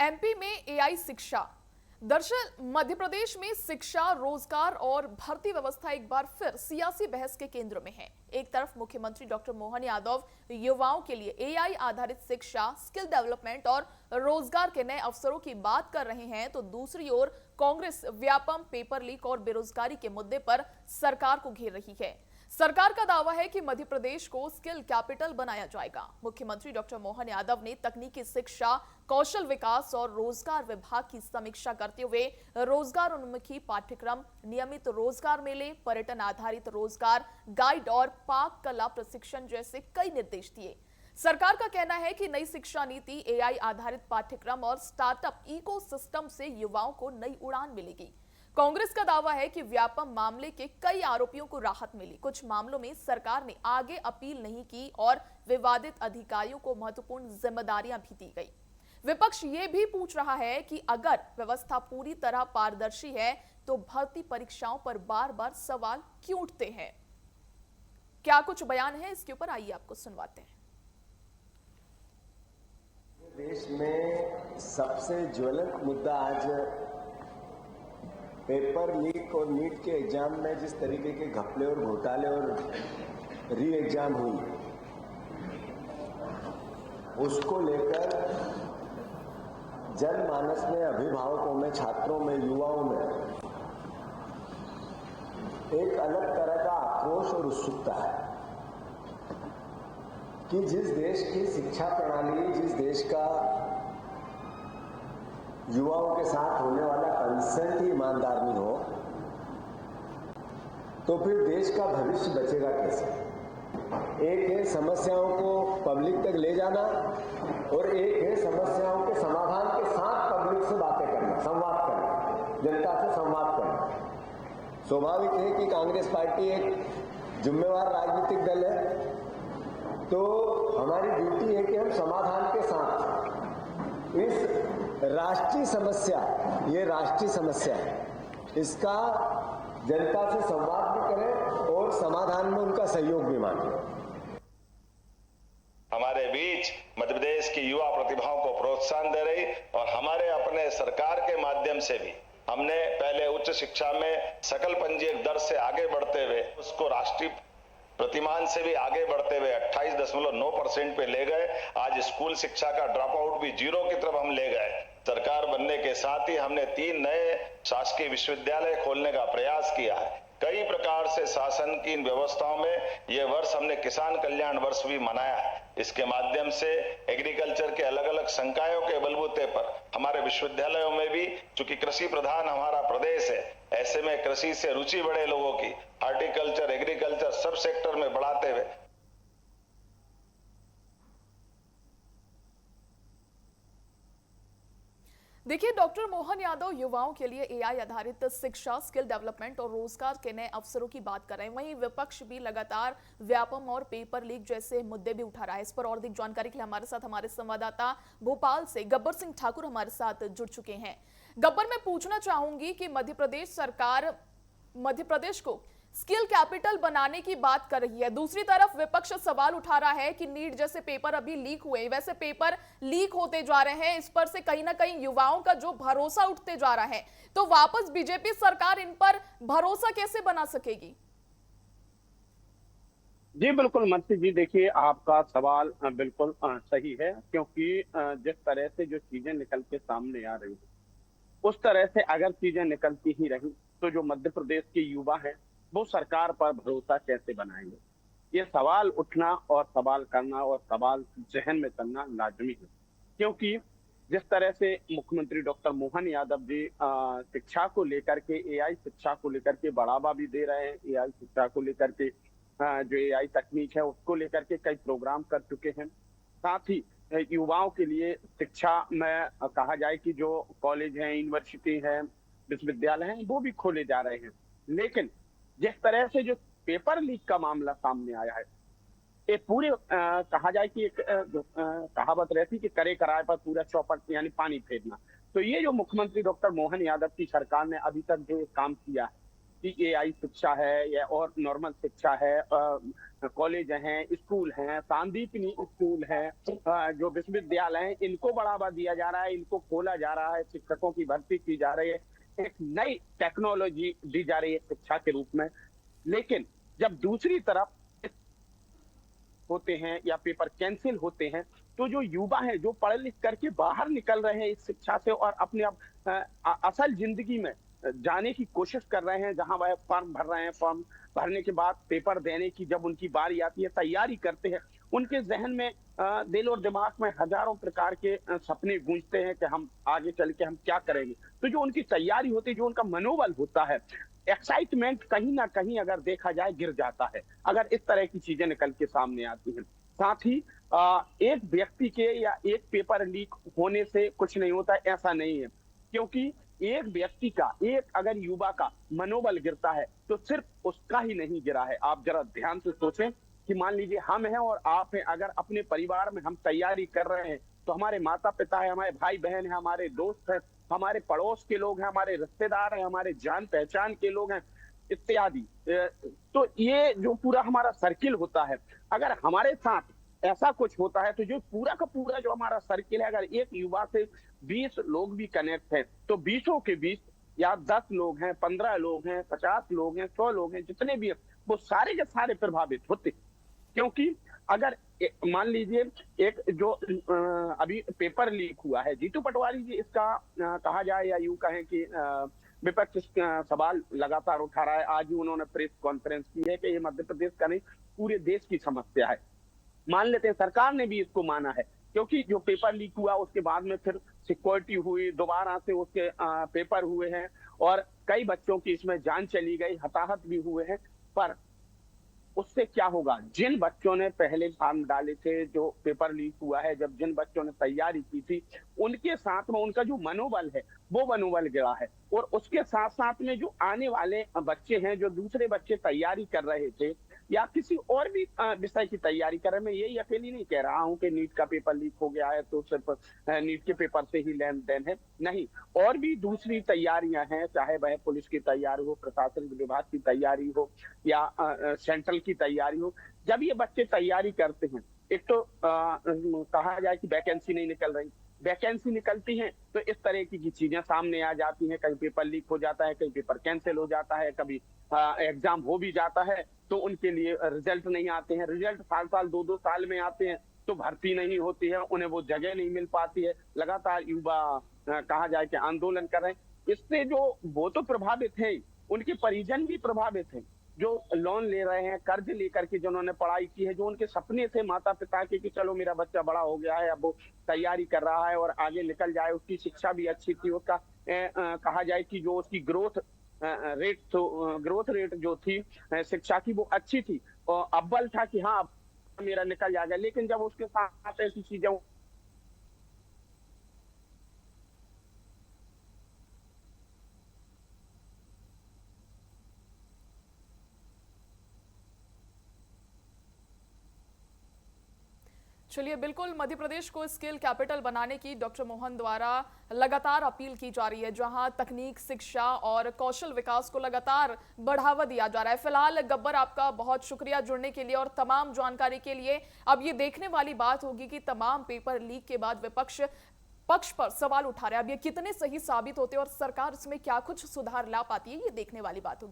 MP में AI शिक्षा। दरअसल मध्य प्रदेश में शिक्षा, रोजगार और भर्ती व्यवस्था एक बार फिर सियासी बहस के केंद्र में है। एक तरफ मुख्यमंत्री डॉक्टर मोहन यादव युवाओं के लिए एआई आधारित शिक्षा, स्किल डेवलपमेंट और रोजगार के नए अवसरों की बात कर रहे हैं, तो दूसरी ओर कांग्रेस व्यापम, पेपर लीक और बेरोजगारी के मुद्दे पर सरकार को घेर रही है। सरकार का दावा है कि मध्य प्रदेश को स्किल कैपिटल बनाया जाएगा। मुख्यमंत्री डॉक्टर मोहन यादव ने तकनीकी शिक्षा, कौशल विकास और रोजगार विभाग की समीक्षा करते हुए रोजगार उन्मुखी पाठ्यक्रम, नियमित रोजगार मेले, पर्यटन आधारित रोजगार गाइड और पाक कला प्रशिक्षण जैसे कई निर्देश दिए। सरकार का कहना है कि नई शिक्षा नीति, एआई आधारित पाठ्यक्रम और स्टार्टअप इकोसिस्टम से युवाओं को नई उड़ान मिलेगी। कांग्रेस का दावा है कि व्यापम मामले के कई आरोपियों को राहत मिली। कुछ मामलों में सरकार ने आगे अपील नहीं की और विवादित अधिकारियों को महत्वपूर्ण जिम्मेदारियां भी दी गई। विपक्ष ये भी पूछ रहा है कि अगर व्यवस्था पूरी तरह पारदर्शी है तो भर्ती परीक्षाओं पर बार-बार सवाल क्यों उठते हैं। क्या कुछ बयान है इसके ऊपर, आइए आपको सुनवाते हैं। देश में सबसे ज्वलंत मुद्दा आज पेपर लीक और नीट के एग्जाम में जिस तरीके के घपले और घोटाले और री एग्जाम हुई, उसको लेकर जनमानस में, अभिभावकों में, छात्रों में, युवाओं में एक अलग तरह का आक्रोश और उत्सुकता है कि जिस देश की शिक्षा प्रणाली, जिस देश का युवाओं के साथ होने वाला कंसेंट ही ईमानदार नहीं हो, तो फिर देश का भविष्य बचेगा कैसे। एक है समस्याओं को पब्लिक तक ले जाना और एक है समस्याओं के समाधान के साथ पब्लिक से बातें करना, संवाद करना, जनता से संवाद करना। स्वाभाविक है कि कांग्रेस पार्टी एक जिम्मेवार राजनीतिक दल है, तो हमारी ड्यूटी है कि हम समाधान के साथ इस राष्ट्रीय समस्या, ये राष्ट्रीय समस्या है, इसका जनता से संवाद भी करें और समाधान में उनका सहयोग भी मांगे। हमारे बीच मध्य प्रदेश की युवा प्रतिभाओं को प्रोत्साहन दे रही और हमारे अपने सरकार के माध्यम से भी हमने पहले उच्च शिक्षा में सकल पंजीयक दर से आगे बढ़ते हुए उसको राष्ट्रीय प्रतिमान से भी आगे बढ़ते हुए 28.9% पे ले गए। आज स्कूल शिक्षा का ड्रॉप आउट भी 0 की तरफ हम ले गए। सरकार बनने के साथ ही हमने 3 नए शासकीय विश्वविद्यालय खोलने का प्रयास किया है। कई प्रकार से शासन की इन व्यवस्थाओं में ये वर्ष हमने किसान कल्याण वर्ष भी मनाया है। इसके माध्यम से एग्रीकल्चर के अलग अलग संकायों के बलबूते पर हमारे विश्वविद्यालयों में भी, चूंकि कृषि प्रधान हमारा प्रदेश है, ऐसे में कृषि से रुचि बढ़े लोगों की, हॉर्टिकल्चर, एग्रीकल्चर सब सेक्टर में बढ़ाते हुए देखिए, डॉक्टर मोहन यादव युवाओं के लिए एआई आधारित शिक्षा, स्किल डेवलपमेंट और रोजगार के नए अवसरों की बात कर रहे हैं। वहीं विपक्ष भी लगातार व्यापम और पेपर लीक जैसे मुद्दे भी उठा रहा है। इस पर और अधिक जानकारी के लिए हमारे साथ हमारे संवाददाता भोपाल से गब्बर सिंह ठाकुर हमारे साथ जुड़ चुके हैं। गब्बर, मैं पूछना चाहूंगी कि मध्य प्रदेश सरकार मध्य प्रदेश को स्किल कैपिटल बनाने की बात कर रही है, दूसरी तरफ विपक्ष सवाल उठा रहा है कि नीट जैसे पेपर अभी लीक हुए, वैसे पेपर लीक होते जा रहे हैं, इस पर से कहीं ना कहीं युवाओं का जो भरोसा उठते जा रहा है, तो वापस बीजेपी सरकार इन पर भरोसा कैसे बना सकेगी। जी बिल्कुल मंत्री जी, देखिए आपका सवाल बिल्कुल सही है, क्योंकि जिस तरह से जो चीजें निकल के सामने आ रही है, उस तरह से अगर चीजें निकलती ही रही तो जो मध्य प्रदेश के युवा हैं वो सरकार पर भरोसा कैसे बनाएंगे। ये सवाल उठना और सवाल करना और सवाल जहन में चलना लाजमी है, क्योंकि जिस तरह से मुख्यमंत्री डॉक्टर मोहन यादव जी शिक्षा को लेकर के, एआई शिक्षा को लेकर के बढ़ावा भी दे रहे हैं, एआई शिक्षा को लेकर के जो एआई तकनीक है उसको लेकर के कई प्रोग्राम कर चुके हैं। साथ ही युवाओं के लिए शिक्षा में कहा जाए कि जो कॉलेज हैं, यूनिवर्सिटी हैं, विश्वविद्यालय हैं, वो भी खोले जा रहे हैं। लेकिन जिस तरह से जो पेपर लीक का मामला सामने आया है, ये पूरे कहा जाए कि एक कहावत रहती कि करे कराए पर पूरा चौपट यानी पानी फेरना। तो ये जो मुख्यमंत्री डॉक्टर मोहन यादव की सरकार ने अभी तक जो काम किया है, कि एआई शिक्षा है या और नॉर्मल शिक्षा है, कॉलेज हैं, स्कूल हैं, सांदीपनी स्कूल हैं, जो विश्वविद्यालय हैं, इनको बढ़ावा दिया जा रहा है, इनको खोला जा रहा है, शिक्षकों की भर्ती की जा रही है, एक नई टेक्नोलॉजी दी जा रही है शिक्षा के रूप में। लेकिन जब दूसरी तरफ होते हैं या पेपर कैंसिल होते हैं, तो जो युवा हैं, जो पढ़ लिख करके बाहर निकल रहे हैं इस शिक्षा से और अपने असल जिंदगी में जाने की कोशिश कर रहे हैं, जहां वह फॉर्म भर रहे हैं, फॉर्म भरने के बाद पेपर देने की जब उनकी बारी आती है, तैयारी करते हैं, उनके जहन में दिल और दिमाग में हजारों प्रकार के सपने गूंजते हैं कि हम आगे चल के हम क्या करेंगे। तो जो उनकी तैयारी होती है, जो उनका मनोबल होता है, एक्साइटमेंट कहीं ना कहीं अगर देखा जाए गिर जाता है, अगर इस तरह की चीजें निकल के सामने आती हैं। साथ ही एक व्यक्ति के या एक पेपर लीक होने से कुछ नहीं होता, ऐसा नहीं है, क्योंकि एक व्यक्ति का, एक अगर युवा का मनोबल गिरता है तो सिर्फ उसका ही नहीं गिरा है। आप जरा ध्यान से सोचें कि मान लीजिए हम हैं और आप हैं, अगर अपने परिवार में हम तैयारी कर रहे हैं तो हमारे माता पिता है, हमारे भाई बहन है, हमारे दोस्त हैं, हमारे पड़ोस के लोग हैं, हमारे रिश्तेदार हैं, हमारे जान पहचान के लोग हैं इत्यादि। तो ये जो पूरा हमारा सर्किल होता है, अगर हमारे साथ ऐसा कुछ होता है तो जो पूरा का पूरा जो हमारा सर्किल है, अगर एक युवा से 20 लोग भी कनेक्ट हैं तो 20 के 20 या 10 लोग हैं, 15 लोग हैं, 50 लोग हैं, 100 लोग हैं, जितने भी हैं, वो सारे के सारे प्रभावित होते। क्योंकि अगर मान लीजिए एक जो अभी पेपर लीक हुआ है, जीतू पटवारी जी इसका कहा जाए या यूं कहें कि विपक्ष सवाल लगातार उठा रहा है। आज ही उन्होंने प्रेस कॉन्फ्रेंस की है कि ये मध्य प्रदेश का नहीं पूरे देश की समस्या है। मान लेते हैं सरकार ने भी इसको माना है, क्योंकि जो पेपर लीक हुआ उसके बाद में फिर सिक्योरिटी हुई, दोबारा से उसके पेपर हुए हैं और कई बच्चों की इसमें जान चली गई, हताहत भी हुए हैं। पर उससे क्या होगा, जिन बच्चों ने पहले फॉर्म डाले थे, जो पेपर लीक हुआ है, जब जिन बच्चों ने तैयारी की थी, उनके साथ में उनका जो मनोबल है वो मनोबल गिरा है। और उसके साथ साथ में जो आने वाले बच्चे हैं, जो दूसरे बच्चे तैयारी कर रहे थे या किसी और भी विषय की तैयारी कर रहे हैं, मैं यही अकेली नहीं कह रहा हूं कि नीट का पेपर लीक हो गया है तो सिर्फ नीट के पेपर से ही लेन देन है, नहीं, और भी दूसरी तैयारियां हैं, चाहे वह पुलिस की तैयारी हो, प्रशासनिक विभाग की तैयारी हो या सेंट्रल की तैयारी हो। जब ये बच्चे तैयारी करते हैं, एक तो कहा जाए कि वैकेंसी नहीं निकल रही, वैकेंसी निकलती है तो इस तरह की चीजें सामने आ जाती हैं, कहीं पेपर लीक हो जाता है, कहीं पेपर कैंसिल हो जाता है, कभी एग्जाम हो भी जाता है तो उनके लिए रिजल्ट नहीं आते हैं, रिजल्ट साल साल 2-2 साल में आते हैं तो भर्ती नहीं होती है, उन्हें वो जगह नहीं मिल पाती है। लगातार युवा कहा जाए कि आंदोलन कर रहे हैं। इससे जो वो तो प्रभावित है, उनके परिजन भी प्रभावित हैं, जो लोन ले रहे हैं, कर्ज लेकर के जिन्होंने पढ़ाई की है, जो उनके सपने थे माता पिता के कि चलो मेरा बच्चा बड़ा हो गया है, अब वो तैयारी कर रहा है और आगे निकल जाए, उसकी शिक्षा भी अच्छी थी, उसका कहा जाए कि जो उसकी ग्रोथ रेट जो थी शिक्षा की वो अच्छी थी और अव्वल था कि हाँ मेरा निकल जाएगा। लेकिन जब उसके साथ ऐसी चीजें चलिए, बिल्कुल मध्य प्रदेश को स्किल कैपिटल बनाने की डॉक्टर मोहन द्वारा लगातार अपील की जा रही है, जहां तकनीक, शिक्षा और कौशल विकास को लगातार बढ़ावा दिया जा रहा है। फिलहाल गब्बर, आपका बहुत शुक्रिया जुड़ने के लिए और तमाम जानकारी के लिए। अब ये देखने वाली बात होगी कि तमाम पेपर लीक के बाद विपक्ष पक्ष पर सवाल उठा रहे हैं, अब ये कितने सही साबित होते हैं और सरकार इसमें क्या कुछ सुधार ला पाती है, ये देखने वाली बात होगी।